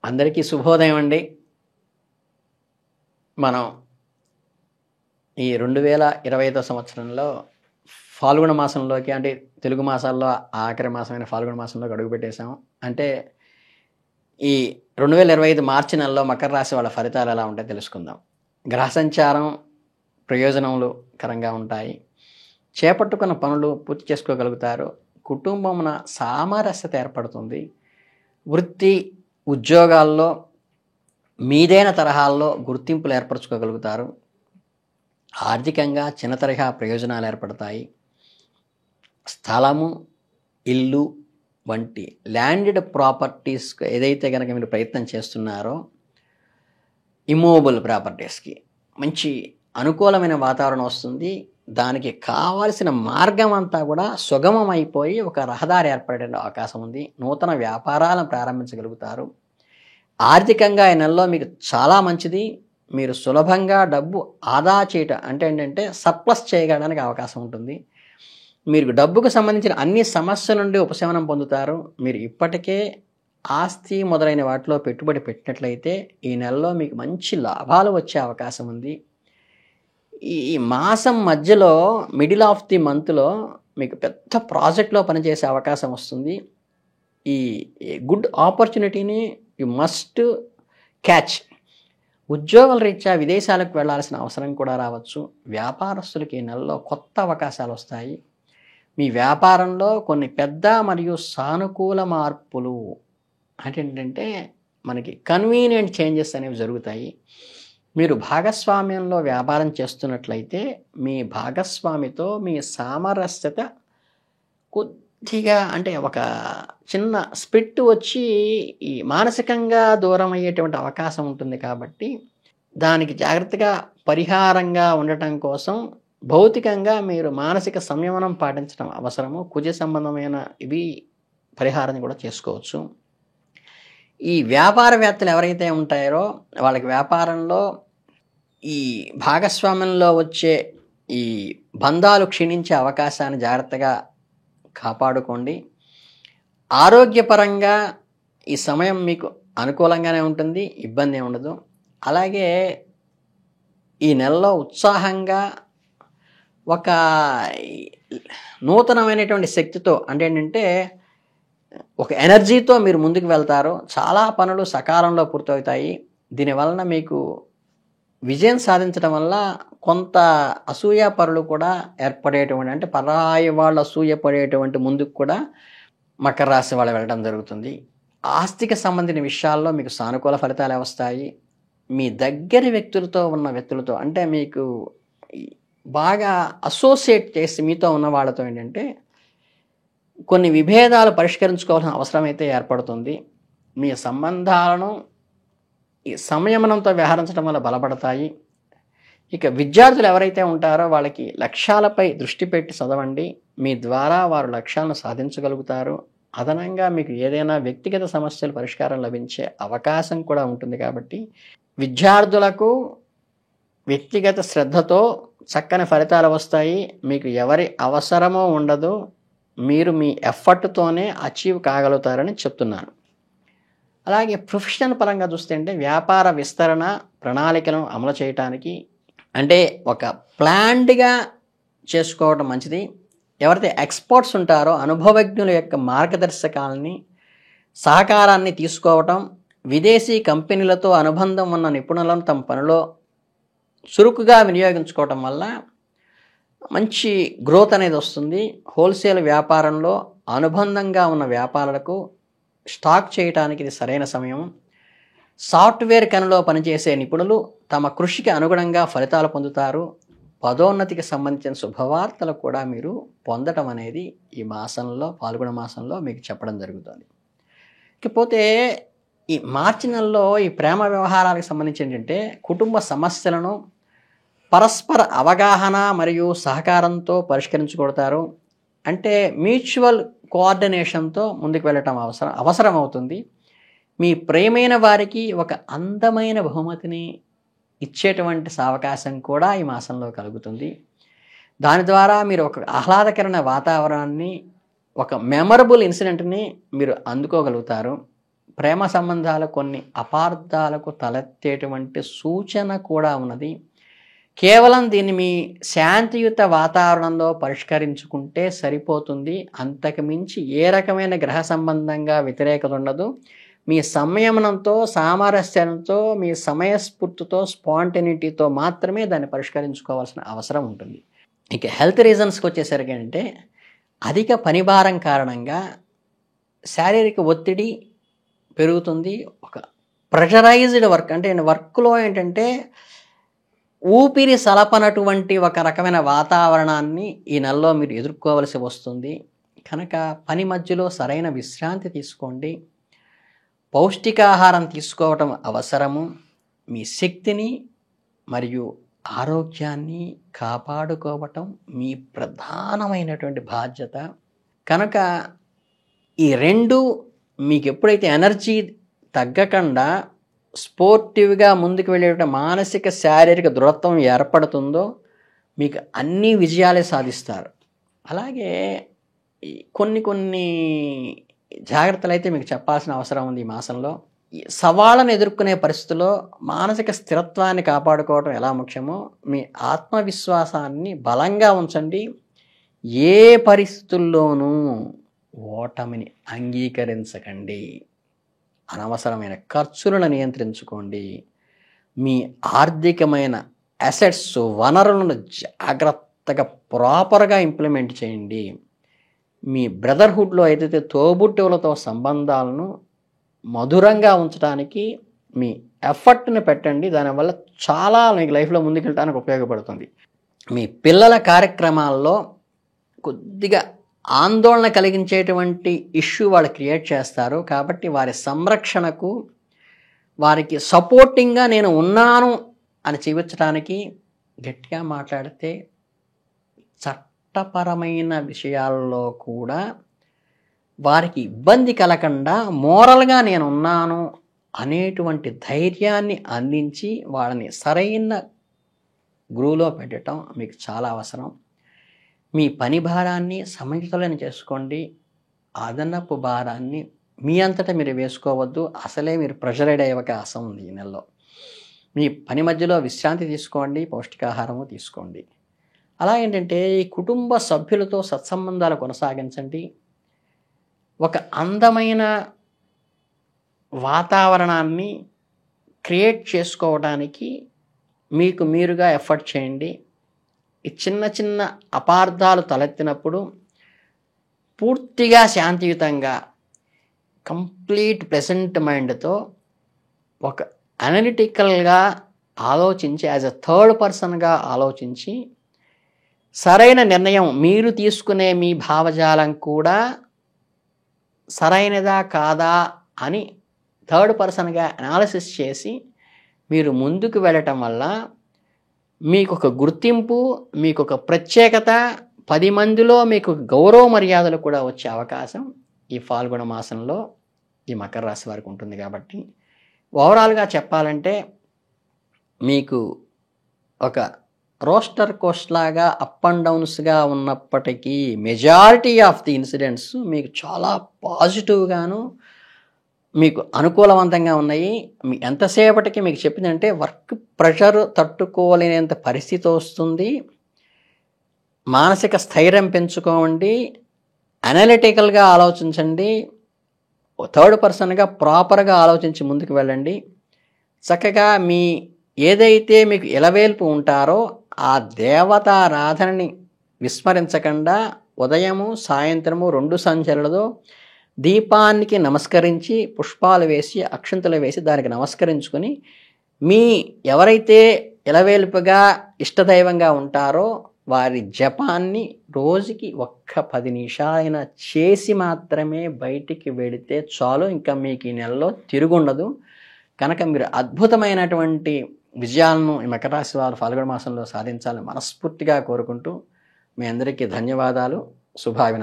అందరికీ శుభోదయం అండి. మనం ఈ 2025 సంవత్సరంలో ఫాల్గుణ మాసంలోకి, అంటే తెలుగు మాసాల్లో ఆఖరి మాసమైన ఫాల్గుణ మాసంలోకి అడుగుపెట్టేసాం. అంటే ఈ 2025 మార్చి నెలలో మకర రాశి వాళ్ళ ఫలితాలు ఎలా ఉంటాయో తెలుసుకుందాం. గ్రహ సంచారం ప్రయోజనములు కరంగా ఉంటాయి. చేపట్టుకున్న పనులు పూర్తి చేసుకోగలుగుతారు. కుటుంబమున సామరస్యత ఏర్పడుతుంది. వృత్తి ఉద్యోగాల్లో మీదైన తరహాల్లో గుర్తింపులు ఏర్పరచుకోగలుగుతారు. ఆర్థికంగా చిన్న తరహా ప్రయోజనాలు ఏర్పడతాయి. స్థలము, ఇల్లు వంటి ల్యాండెడ్ ప్రాపర్టీస్ ఏదైతే కనుక మీరు ప్రయత్నం చేస్తున్నారో, ఇమ్మూవబుల్ ప్రాపర్టీస్కి మంచి అనుకూలమైన వాతావరణం వస్తుంది. దానికి కావాల్సిన మార్గం అంతా కూడా సుగమం అయిపోయి ఒక రహదారి ఏర్పడే అవకాశం ఉంది. నూతన వ్యాపారాలను ప్రారంభించగలుగుతారు. ఆర్థికంగా ఈ నెలలో మీకు చాలా మంచిది. మీరు సులభంగా డబ్బు ఆదా చేయటం అంటే ఏంటంటే సర్ప్లస్ చేయడానికి అవకాశం ఉంటుంది. మీరు డబ్బుకు సంబంధించిన అన్ని సమస్యల నుండి ఉపశమనం పొందుతారు. మీరు ఇప్పటికే ఆస్తి మొదలైన వాటిలో పెట్టుబడి పెట్టినట్లయితే ఈ నెలలో మీకు మంచి లాభాలు వచ్చే అవకాశం ఉంది. ఈ మాసం మధ్యలో మిడిల్ ఆఫ్ ది మంత్లో మీకు పెద్ద ప్రాజెక్ట్లో పనిచేసే అవకాశం వస్తుంది. ఈ గుడ్ ఆపర్చునిటీని యు మస్ట్ క్యాచ్. ఉద్యోగాల రీత్యా విదేశాలకు వెళ్లాల్సిన అవసరం కూడా రావచ్చు. వ్యాపారస్తులకి ఈ నెలలో కొత్త అవకాశాలు వస్తాయి. మీ వ్యాపారంలో కొన్ని పెద్ద మరియు సానుకూల మార్పులు అంటే ఏంటంటే మనకి కన్వీనియంట్ చేంజెస్ అనేవి జరుగుతాయి. మీరు భాగస్వామ్యంలో వ్యాపారం చేస్తున్నట్లయితే మీ భాగస్వామితో మీ సామరస్యత కొద్దిగా అంటే ఒక చిన్న స్పిట్ వచ్చి ఈ మానసికంగా దూరం అయ్యేటువంటి అవకాశం ఉంటుంది. కాబట్టి దానికి జాగ్రత్తగా పరిహారంగా ఉండటం కోసం భౌతికంగా మీరు మానసిక సంయమనం పాటించడం అవసరము. కుజ సంబంధమైన ఇవి పరిహారం కూడా చేసుకోవచ్చు. ఈ వ్యాపారవేత్తలు ఎవరైతే ఉంటారో వాళ్ళకి వ్యాపారంలో ఈ భాగస్వామ్యంలో వచ్చే ఈ బంధాలు క్షీణించే అవకాశాన్ని జాగ్రత్తగా కాపాడుకోండి. ఆరోగ్యపరంగా ఈ సమయం మీకు అనుకూలంగానే ఉంటుంది, ఇబ్బంది ఏమి ఉండదు. అలాగే ఈ నెలలో ఉత్సాహంగా ఒక నూతనమైనటువంటి శక్తితో అంటే ఏంటంటే ఒక ఎనర్జీతో మీరు ముందుకు వెళ్తారు. చాలా పనులు సకాలంలో పూర్తవుతాయి. దీనివలన మీకు విజయం సాధించడం వల్ల కొంత అసూయాపరులు కూడా ఏర్పడేటువంటి అంటే పరాయి వాళ్ళు అసూయపడేటువంటి ముందుకు కూడా మకర రాశి వాళ్ళు వెళ్ళడం జరుగుతుంది. ఆస్తికి సంబంధించిన విషయాల్లో మీకు సానుకూల ఫలితాలు వస్తాయి. మీ దగ్గర వ్యక్తులతో ఉన్న వ్యక్తులతో అంటే మీకు బాగా అసోసియేట్ చేసి మీతో ఉన్న వాళ్ళతో ఏంటంటే కొన్ని విభేదాలు పరిష్కరించుకోవాల్సిన అవసరం అయితే ఏర్పడుతుంది. మీ సంబంధాలను ఈ సంయమనంతో వ్యవహరించడం వల్ల బలపడతాయి. ఇక విద్యార్థులు ఎవరైతే ఉంటారో వాళ్ళకి లక్ష్యాలపై దృష్టి పెట్టి చదవండి. మీ ద్వారా వారు లక్ష్యాలను సాధించగలుగుతారు. అదనంగా మీకు ఏదైనా వ్యక్తిగత సమస్యలు పరిష్కారం లభించే అవకాశం కూడా ఉంటుంది. కాబట్టి విద్యార్థులకు వ్యక్తిగత శ్రద్ధతో చక్కని ఫలితాలు వస్తాయి. మీకు ఎవరి అవసరమో ఉండదు. మీరు మీ ఎఫర్ట్తోనే అచీవ్ కాగలుగుతారని చెప్తున్నాను. అలాగే ప్రొఫెషనల్ పరంగా చూస్తే అంటే వ్యాపార విస్తరణ ప్రణాళికలను అమలు చేయడానికి అంటే ఒక ప్లాన్డ్గా చేసుకోవడం మంచిది. ఎవరైతే ఎక్స్పర్ట్స్ ఉంటారో అనుభవజ్ఞుల యొక్క మార్గదర్శకాలని సహకారాన్ని తీసుకోవటం, విదేశీ కంపెనీలతో అనుబంధం ఉన్న నిపుణులను తమ పనిలో చురుకుగా వినియోగించుకోవటం వల్ల మంచి గ్రోత్ అనేది వస్తుంది. హోల్సేల్ వ్యాపారంలో అనుబంధంగా ఉన్న వ్యాపారాలకు స్టాక్ చేయడానికి ఇది సరైన సమయం. సాఫ్ట్వేర్ కనులో పనిచేసే నిపుణులు తమ కృషికి అనుగుణంగా ఫలితాలు పొందుతారు. పదోన్నతికి సంబంధించిన శుభవార్తలు కూడా మీరు పొందటం అనేది ఈ మాసంలో ఫాల్గుణ మాసంలో మీకు చెప్పడం జరుగుతుంది. ఇకపోతే ఈ మార్చి నెలలో ఈ ప్రేమ వ్యవహారాలకు సంబంధించి ఏంటంటే కుటుంబ సమస్యలను పరస్పర అవగాహన మరియు సహకారంతో పరిష్కరించుకుంటారు. అంటే మ్యూచువల్ కోఆర్డినేషన్తో ముందుకు వెళ్ళటం అవసరం అవుతుంది. మీ ప్రేమైన వారికి ఒక అందమైన బహుమతిని ఇచ్చేటువంటి అవకాశం కూడా ఈ మాసంలో కలుగుతుంది. దాని ద్వారా మీరు ఒక ఆహ్లాదకరమైన వాతావరణాన్ని, ఒక మెమరబుల్ ఇన్సిడెంట్ని మీరు అందుకోగలుగుతారు. ప్రేమ సంబంధాలు కొన్ని అపార్థాలకు తలెత్తేటువంటి సూచన కూడా ఉన్నది. కేవలం దీన్ని మీ శాంతియుత వాతావరణంలో పరిష్కరించుకుంటే సరిపోతుంది. అంతకు మించి ఏ రకమైన గ్రహ సంబంధంగా వ్యతిరేకత ఉండదు. మీ సంయమనంతో, సామరస్యంతో, మీ సమయస్ఫూర్తితో, స్పాంటనిటీతో మాత్రమే దాన్ని పరిష్కరించుకోవాల్సిన అవసరం ఉంటుంది. ఇక హెల్త్ రీజన్స్కి వచ్చేసరికి అంటే అధిక పనిభారం కారణంగా శారీరక ఒత్తిడి పెరుగుతుంది. ఒక ప్రెషరైజ్డ్ వర్క్ అంటే వర్క్లో ఏంటంటే ఊపిరి సలపనటువంటి ఒక రకమైన వాతావరణాన్ని ఈ నెలలో మీరు ఎదుర్కోవలసి వస్తుంది. కనుక పని మధ్యలో సరైన విశ్రాంతి తీసుకోండి. పౌష్టికాహారం తీసుకోవటం అవసరము. మీ శక్తిని మరియు ఆరోగ్యాన్ని కాపాడుకోవటం మీ ప్రధానమైనటువంటి బాధ్యత. కనుక ఈ రెండు మీకు ఎప్పుడైతే ఎనర్జీ తగ్గకుండా స్పోర్టివ్గా ముందుకు వెళ్ళేట మానసిక శారీరక దృఢత్వం ఏర్పడుతుందో మీకు అన్ని విజయాలే సాధిస్తారు. అలాగే కొన్ని జాగ్రత్తలు అయితే మీకు చెప్పాల్సిన అవసరం ఉంది. ఈ మాసంలో ఈ సవాళ్ళను ఎదుర్కొనే పరిస్థితుల్లో మానసిక స్థిరత్వాన్ని కాపాడుకోవడం ఎలా ముఖ్యమో మీ ఆత్మవిశ్వాసాన్ని బలంగా ఉంచండి. ఏ పరిస్థితుల్లోనూ ఓటమిని అంగీకరించకండి. అనవసరమైన ఖర్చులను నియంత్రించుకోండి. మీ ఆర్థికమైన అసెట్స్, వనరులను జాగ్రత్తగా ప్రాపర్గా ఇంప్లిమెంట్ చేయండి. మీ బ్రదర్హుడ్లో ఏదైతే తోబుట్టువులతో సంబంధాలను మధురంగా ఉంచడానికి మీ ఎఫర్ట్ని పెట్టండి. దానివల్ల చాలా మీకు లైఫ్లో ముందుకెళ్ళడానికి ఉపయోగపడుతుంది. మీ పిల్లల కార్యక్రమాల్లో కొద్దిగా ఆందోళన కలిగించేటువంటి ఇష్యూ వాళ్ళు క్రియేట్ చేస్తారు. కాబట్టి వారి సంరక్షణకు, వారికి సపోర్టింగ్గా నేను ఉన్నాను అని చూపించడానికి గట్టిగా మాట్లాడితే చట్టపరమైన విషయాల్లో కూడా వారికి ఇబ్బంది కలగకుండా మోరల్గా నేను ఉన్నాను అనేటువంటి ధైర్యాన్ని అందించి వాళ్ళని సరైన గ్రూలో పెట్టడం మీకు చాలా అవసరం. మీ పని భారాన్ని సమతుల్యం చేసుకోండి. అదనపు భారాన్ని మీ అంతటా మీరు వేసుకోవద్దు. అసలే మీరు ప్రెషరైడ్ అయ్యే అవకాశం ఉంది ఈ నెలలో. మీ పని మధ్యలో విశ్రాంతి తీసుకోండి, పౌష్టికాహారము తీసుకోండి. అలా ఏంటంటే ఈ కుటుంబ సభ్యులతో సత్సంబంధాలు కొనసాగించండి. ఒక అందమైన వాతావరణాన్ని క్రియేట్ చేసుకోవడానికి మీకు మీరుగా ఎఫర్ట్ చేయండి. ఈ చిన్న చిన్న అపార్థాలు తలెత్తినప్పుడు పూర్తిగా శాంతియుతంగా కంప్లీట్ ప్లెజెంట్ మైండ్తో ఒక అనలిటికల్గా ఆలోచించి యాజ్ ఎ థర్డ్ పర్సన్గా ఆలోచించి సరైన నిర్ణయం మీరు తీసుకునే మీ భావజాలం కూడా సరైనదా కాదా అని థర్డ్ పర్సన్గా అనాలిసిస్ చేసి మీరు ముందుకు వెళ్ళటం వల్ల మీకు ఒక గుర్తింపు, మీకు ఒక ప్రత్యేకత, 10 మందిలో మీకు గౌరవ మర్యాదలు కూడా వచ్చే అవకాశం ఈ ఫాల్గుణ మాసంలో ఈ మకర రాశి వారికి ఉంటుంది. కాబట్టి ఓవరాల్గా చెప్పాలంటే మీకు ఒక రోస్టర్ కోస్ట్ లాగా అప్ అండ్ డౌన్స్గా ఉన్నప్పటికీ మెజారిటీ ఆఫ్ ది ఇన్సిడెంట్స్ మీకు చాలా పాజిటివ్గాను మీకు అనుకూలవంతంగా ఉన్నాయి. ఎంతసేపటికి మీకు చెప్పిందంటే వర్క్ ప్రెషర్ తట్టుకోలేనంత పరిస్థితి వస్తుంది. మానసిక స్థైర్యం పెంచుకోండి, అనలిటికల్గా ఆలోచించండి, థర్డ్ పర్సన్గా ప్రాపర్గా ఆలోచించి ముందుకు వెళ్ళండి. చక్కగా మీ ఏదైతే మీకు ఎలవేల్పు ఉంటారో ఆ దేవతారాధనని విస్మరించకుండా ఉదయము సాయంత్రము 2 సంధ్యలలో దీపానికి నమస్కరించి పుష్పాలు వేసి అక్షంతలు వేసి దానికి నమస్కరించుకొని మీ ఎవరైతే ఎలవేల్పుగా ఇష్టదైవంగా ఉంటారో వారి జపాన్ని రోజుకి ఒక్క 10 నిమిషాలైనా చేసి మాత్రమే బయటికి వెళితే చాలు. ఇంకా మీకు ఈ నెలలో తిరుగుండదు. కనుక మీరు అద్భుతమైనటువంటి విజయాలను ఈ మకర రాశి వారు ఫాల్గుణ మాసంలో సాధించాలని మనస్ఫూర్తిగా కోరుకుంటూ మీ అందరికీ ధన్యవాదాలు, శుభాభినందనలు.